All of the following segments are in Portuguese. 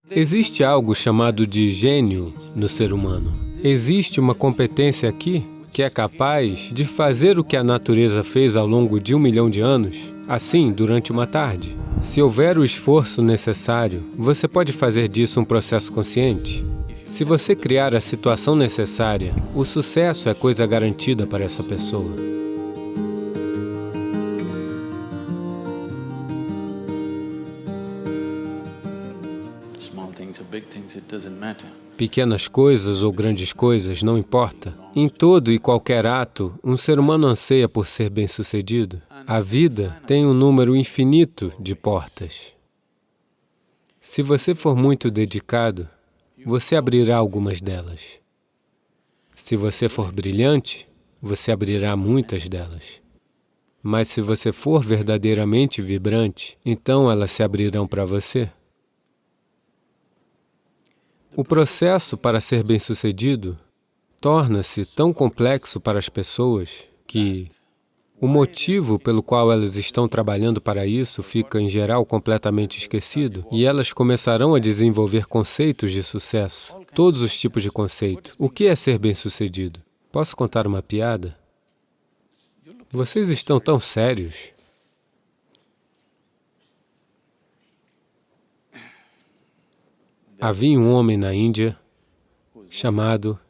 Existe algo chamado de gênio no ser humano. Existe uma competência aqui que é capaz de fazer o que a natureza fez ao longo de 1 milhão de anos, assim, durante uma tarde. Se houver o esforço necessário, você pode fazer disso um processo consciente. Se você criar a situação necessária, o sucesso é coisa garantida para essa pessoa. Pequenas coisas ou grandes coisas, não importa. Em todo e qualquer ato, um ser humano anseia por ser bem-sucedido. A vida tem um número infinito de portas. Se você for muito dedicado, você abrirá algumas delas. Se você for brilhante, você abrirá muitas delas. Mas se você for verdadeiramente vibrante, então elas se abrirão para você. O processo para ser bem-sucedido torna-se tão complexo para as pessoas que o motivo pelo qual elas estão trabalhando para isso fica, em geral, completamente esquecido e elas começarão a desenvolver conceitos de sucesso, todos os tipos de conceito. O que é ser bem-sucedido? Posso contar uma piada? Vocês estão tão sérios. Havia um homem na Índia chamado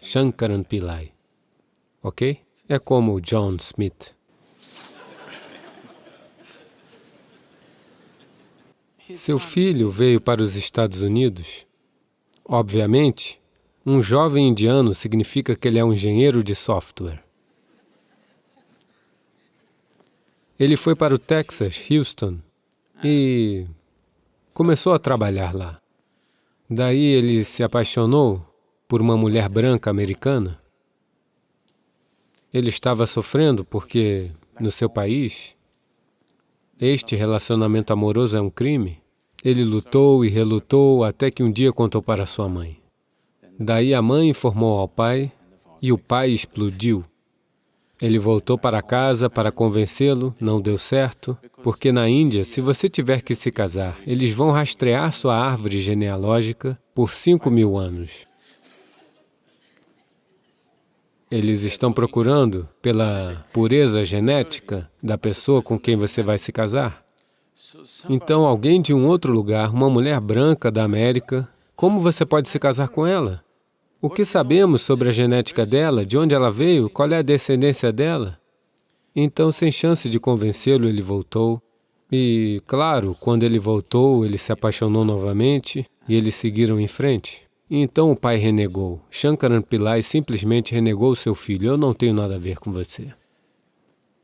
Shankaran Pillai, ok? É como o John Smith. Seu filho veio para os Estados Unidos. Obviamente, um jovem indiano significa que ele é um engenheiro de software. Ele foi para o Texas, Houston, e começou a trabalhar lá. Daí ele se apaixonou por uma mulher branca americana. Ele estava sofrendo porque, no seu país, este relacionamento amoroso é um crime. Ele lutou e relutou até que um dia contou para sua mãe. Daí a mãe informou ao pai e o pai explodiu. Ele voltou para casa para convencê-lo, não deu certo, porque na Índia, se você tiver que se casar, eles vão rastrear sua árvore genealógica por 5.000 anos. Eles estão procurando pela pureza genética da pessoa com quem você vai se casar. Então, alguém de um outro lugar, uma mulher branca da América, como você pode se casar com ela? O que sabemos sobre a genética dela, de onde ela veio, qual é a descendência dela? Então, sem chance de convencê-lo, ele voltou. E, claro, quando ele voltou, ele se apaixonou novamente e eles seguiram em frente. Então o pai renegou. Shankaran Pillai simplesmente renegou seu filho. Eu não tenho nada a ver com você.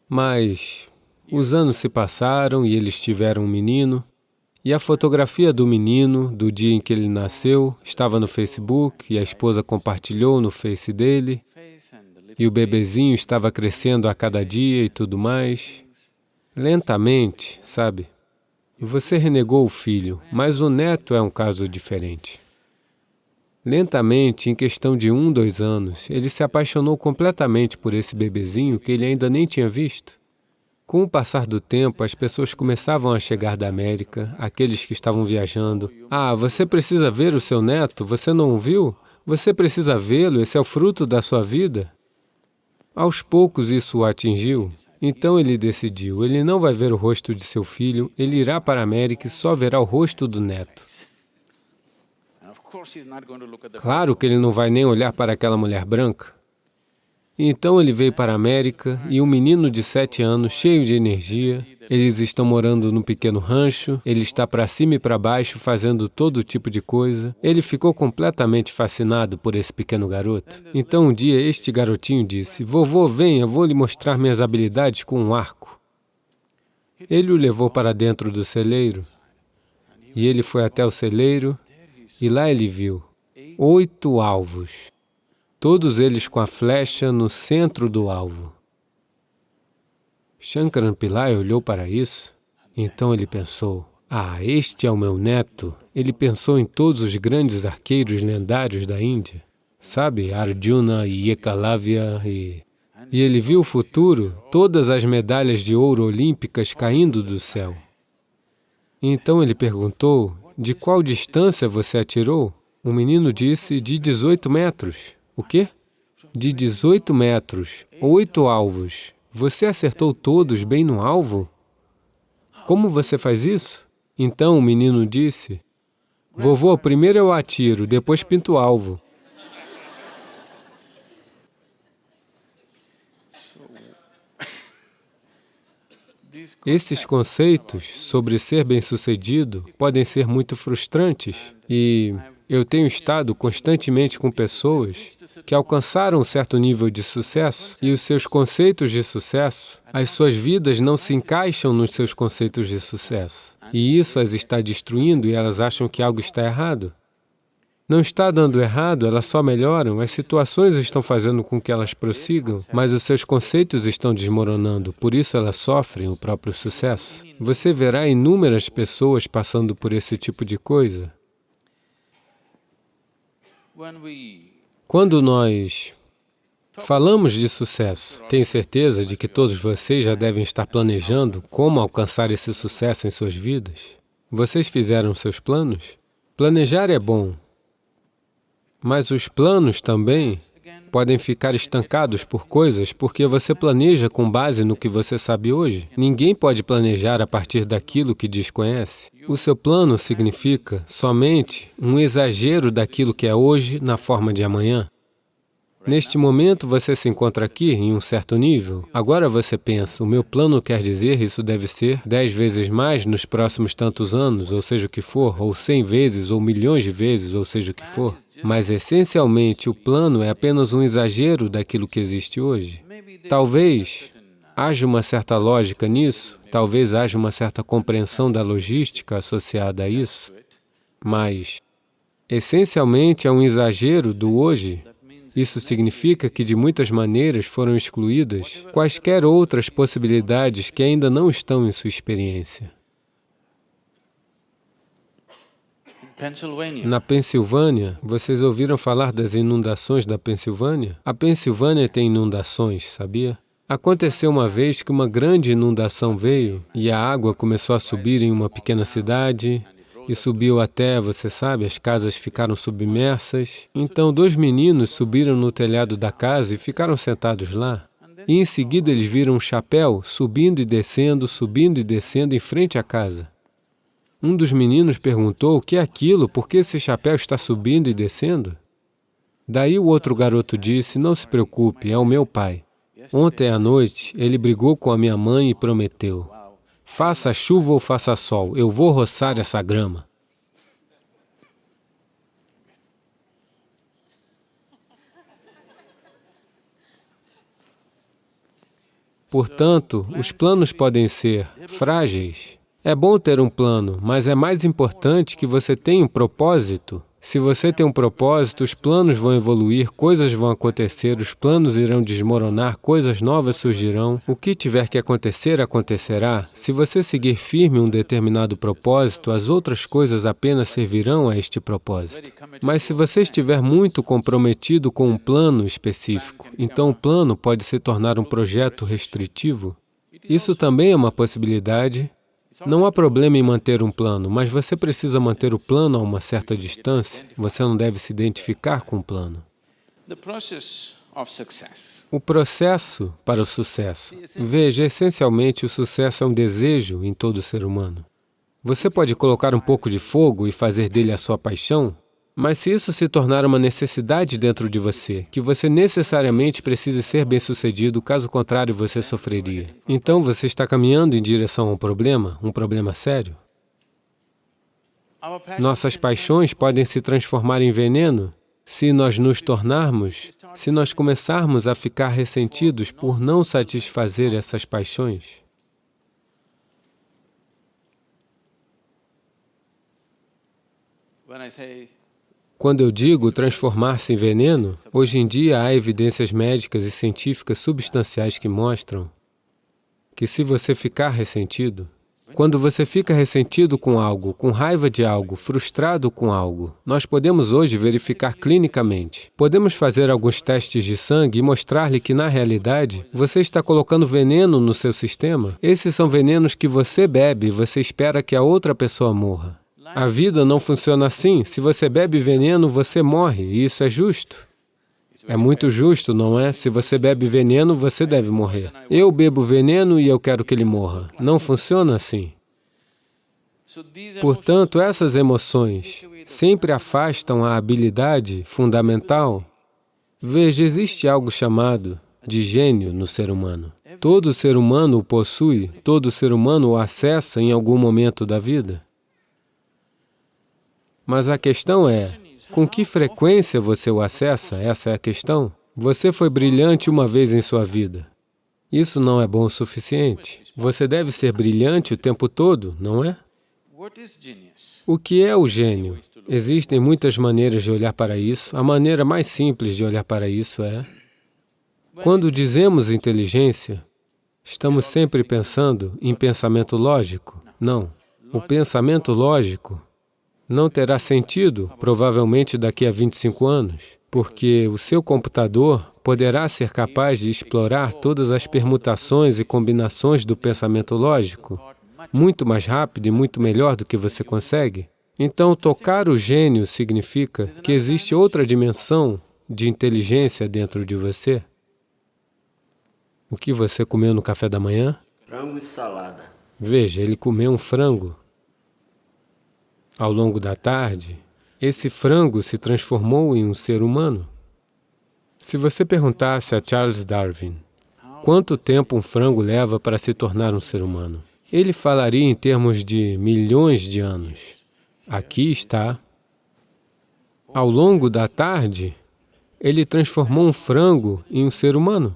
Mas os anos se passaram e eles tiveram um menino. E a fotografia do menino, do dia em que ele nasceu, estava no Facebook e a esposa compartilhou no Face dele. E o bebezinho estava crescendo a cada dia e tudo mais. Lentamente, sabe? Você renegou o filho, mas o neto é um caso diferente. Lentamente, em questão de 1, 2 anos, ele se apaixonou completamente por esse bebezinho que ele ainda nem tinha visto. Com o passar do tempo, as pessoas começavam a chegar da América, aqueles que estavam viajando. Ah, você precisa ver o seu neto? Você não o viu? Você precisa vê-lo? Esse é o fruto da sua vida? Aos poucos isso o atingiu. Então ele decidiu, ele não vai ver o rosto de seu filho, ele irá para a América e só verá o rosto do neto. Claro que ele não vai nem olhar para aquela mulher branca. Então ele veio para a América e um menino de 7 anos, cheio de energia, eles estão morando num pequeno rancho, ele está para cima e para baixo fazendo todo tipo de coisa. Ele ficou completamente fascinado por esse pequeno garoto. Então um dia este garotinho disse, vovô, venha, vou lhe mostrar minhas habilidades com um arco. Ele o levou para dentro do celeiro e ele foi até o celeiro e lá ele viu 8 alvos. Todos eles com a flecha no centro do alvo. Shankaran Pillai olhou para isso, então ele pensou, ah, este é o meu neto. Ele pensou em todos os grandes arqueiros lendários da Índia, sabe, Arjuna e Ekalavya e ele viu o futuro, todas as medalhas de ouro olímpicas caindo do céu. Então ele perguntou, de qual distância você atirou? O menino disse, de 18 metros. O quê? De 18 metros, 8 alvos. Você acertou todos bem no alvo? Como você faz isso? Então o menino disse, vovô, primeiro eu atiro, depois pinto o alvo. Esses conceitos sobre ser bem-sucedido podem ser muito frustrantes e eu tenho estado constantemente com pessoas que alcançaram um certo nível de sucesso e os seus conceitos de sucesso, as suas vidas não se encaixam nos seus conceitos de sucesso. E isso as está destruindo e elas acham que algo está errado. Não está dando errado, elas só melhoram, as situações estão fazendo com que elas prossigam, mas os seus conceitos estão desmoronando, por isso elas sofrem o próprio sucesso. Você verá inúmeras pessoas passando por esse tipo de coisa. Quando nós falamos de sucesso, tenho certeza de que todos vocês já devem estar planejando como alcançar esse sucesso em suas vidas. Vocês fizeram seus planos? Planejar é bom. Mas os planos também podem ficar estancados por coisas porque você planeja com base no que você sabe hoje. Ninguém pode planejar a partir daquilo que desconhece. O seu plano significa somente um exagero daquilo que é hoje na forma de amanhã. Neste momento, você se encontra aqui em um certo nível. Agora você pensa, o meu plano quer dizer isso deve ser 10 vezes mais nos próximos tantos anos, ou seja o que for, ou 100 vezes, ou milhões de vezes, ou seja o que for. Mas, essencialmente, o plano é apenas um exagero daquilo que existe hoje. Talvez haja uma certa lógica nisso, talvez haja uma certa compreensão da logística associada a isso, mas, essencialmente, é um exagero do hoje. Isso significa que, de muitas maneiras, foram excluídas quaisquer outras possibilidades que ainda não estão em sua experiência. Na Pensilvânia, vocês ouviram falar das inundações da Pensilvânia? A Pensilvânia tem inundações, sabia? Aconteceu uma vez que uma grande inundação veio e a água começou a subir em uma pequena cidade e subiu até, você sabe, as casas ficaram submersas. Então, 2 meninos subiram no telhado da casa e ficaram sentados lá. E em seguida eles viram um chapéu subindo e descendo em frente à casa. Um dos meninos perguntou, o que é aquilo? Por que esse chapéu está subindo e descendo? Daí o outro garoto disse, não se preocupe, é o meu pai. Ontem à noite, ele brigou com a minha mãe e prometeu, faça chuva ou faça sol, eu vou roçar essa grama. Portanto, os planos podem ser frágeis. É bom ter um plano, mas é mais importante que você tenha um propósito. Se você tem um propósito, os planos vão evoluir, coisas vão acontecer, os planos irão desmoronar, coisas novas surgirão. O que tiver que acontecer, acontecerá. Se você seguir firme um determinado propósito, as outras coisas apenas servirão a este propósito. Mas se você estiver muito comprometido com um plano específico, então o plano pode se tornar um projeto restritivo. Isso também é uma possibilidade. Não há problema em manter um plano, mas você precisa manter o plano a uma certa distância. Você não deve se identificar com o plano. O processo para o sucesso. Veja, essencialmente, o sucesso é um desejo em todo ser humano. Você pode colocar um pouco de fogo e fazer dele a sua paixão, mas se isso se tornar uma necessidade dentro de você, que você necessariamente precisa ser bem-sucedido, caso contrário você sofreria. Então você está caminhando em direção a um problema sério. Nossas paixões podem se transformar em veneno se nós começarmos a ficar ressentidos por não satisfazer essas paixões. Quando eu digo transformar-se em veneno, hoje em dia há evidências médicas e científicas substanciais que mostram que se você ficar ressentido, quando você fica ressentido com algo, com raiva de algo, frustrado com algo, nós podemos hoje verificar clinicamente. Podemos fazer alguns testes de sangue e mostrar-lhe que, na realidade, você está colocando veneno no seu sistema. Esses são venenos que você bebe e você espera que a outra pessoa morra. A vida não funciona assim. Se você bebe veneno, você morre, e isso é justo. É muito justo, não é? Se você bebe veneno, você deve morrer. Eu bebo veneno e eu quero que ele morra. Não funciona assim. Portanto, essas emoções sempre afastam a habilidade fundamental. Veja, existe algo chamado de gênio no ser humano. Todo ser humano o possui, todo ser humano o acessa em algum momento da vida. Mas a questão é, com que frequência você o acessa? Essa é a questão. Você foi brilhante uma vez em sua vida. Isso não é bom o suficiente. Você deve ser brilhante o tempo todo, não é? O que é o gênio? Existem muitas maneiras de olhar para isso. A maneira mais simples de olhar para isso é... Quando dizemos inteligência, estamos sempre pensando em pensamento lógico? Não. O pensamento lógico não terá sentido, provavelmente daqui a 25 anos, porque o seu computador poderá ser capaz de explorar todas as permutações e combinações do pensamento lógico muito mais rápido e muito melhor do que você consegue. Então, tocar o gênio significa que existe outra dimensão de inteligência dentro de você. O que você comeu no café da manhã? Frango e salada. Veja, ele comeu um frango. Ao longo da tarde, esse frango se transformou em um ser humano. Se você perguntasse a Charles Darwin quanto tempo um frango leva para se tornar um ser humano, ele falaria em termos de milhões de anos. Aqui está. Ao longo da tarde, ele transformou um frango em um ser humano.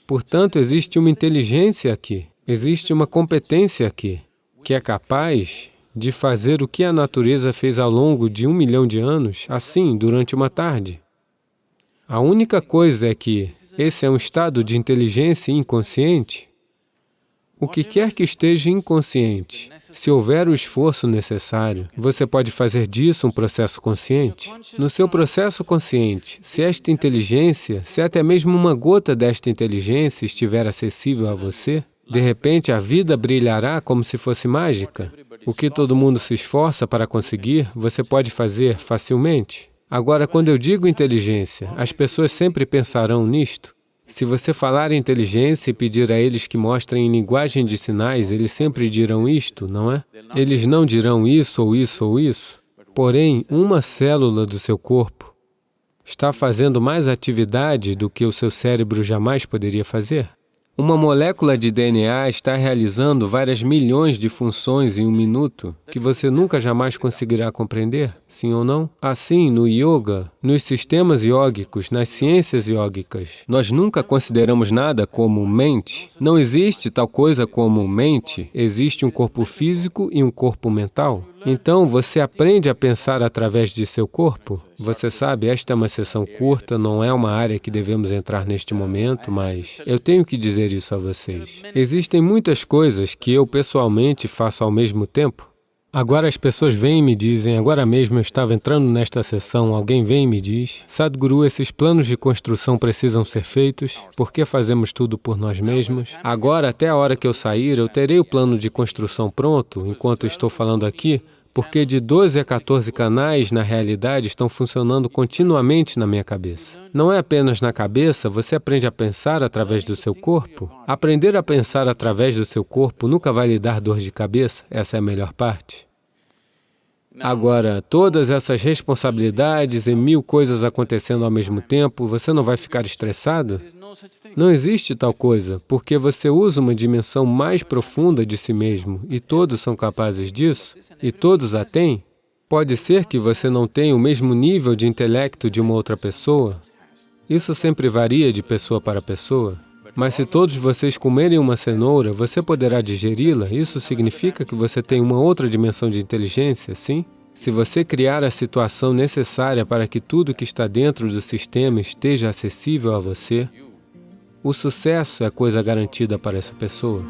Portanto, existe uma inteligência aqui, existe uma competência aqui, que é capaz de fazer o que a natureza fez ao longo de 1 milhão de anos, assim, durante uma tarde. A única coisa é que esse é um estado de inteligência inconsciente. O que quer que esteja inconsciente, se houver o esforço necessário, você pode fazer disso um processo consciente. No seu processo consciente, se esta inteligência, se até mesmo uma gota desta inteligência estiver acessível a você, de repente a vida brilhará como se fosse mágica. O que todo mundo se esforça para conseguir, você pode fazer facilmente. Agora, quando eu digo inteligência, as pessoas sempre pensarão nisto. Se você falar em inteligência e pedir a eles que mostrem em linguagem de sinais, eles sempre dirão isto, não é? Eles não dirão isso ou isso ou isso. Porém, uma célula do seu corpo está fazendo mais atividade do que o seu cérebro jamais poderia fazer. Uma molécula de DNA está realizando várias milhões de funções em um minuto que você nunca jamais conseguirá compreender, sim ou não? Assim, no yoga, nos sistemas iógicos, nas ciências iógicas, nós nunca consideramos nada como mente. Não existe tal coisa como mente, existe um corpo físico e um corpo mental. Então, você aprende a pensar através de seu corpo. Você sabe, esta é uma sessão curta, não é uma área que devemos entrar neste momento, mas eu tenho que dizer isso a vocês. Existem muitas coisas que eu pessoalmente faço ao mesmo tempo. Agora as pessoas vêm e me dizem, agora mesmo eu estava entrando nesta sessão, alguém vem e me diz, Sadhguru, esses planos de construção precisam ser feitos, por que fazemos tudo por nós mesmos? Agora, até a hora que eu sair, eu terei o plano de construção pronto, enquanto estou falando aqui, porque de 12 a 14 canais, na realidade, estão funcionando continuamente na minha cabeça. Não é apenas na cabeça, você aprende a pensar através do seu corpo. Aprender a pensar através do seu corpo nunca vai lhe dar dor de cabeça, essa é a melhor parte. Agora, todas essas responsabilidades e 1000 coisas acontecendo ao mesmo tempo, você não vai ficar estressado? Não existe tal coisa, porque você usa uma dimensão mais profunda de si mesmo, e todos são capazes disso, e todos a têm. Pode ser que você não tenha o mesmo nível de intelecto de uma outra pessoa. Isso sempre varia de pessoa para pessoa. Mas se todos vocês comerem uma cenoura, você poderá digeri-la. Isso significa que você tem uma outra dimensão de inteligência, sim? Se você criar a situação necessária para que tudo que está dentro do sistema esteja acessível a você, o sucesso é coisa garantida para essa pessoa.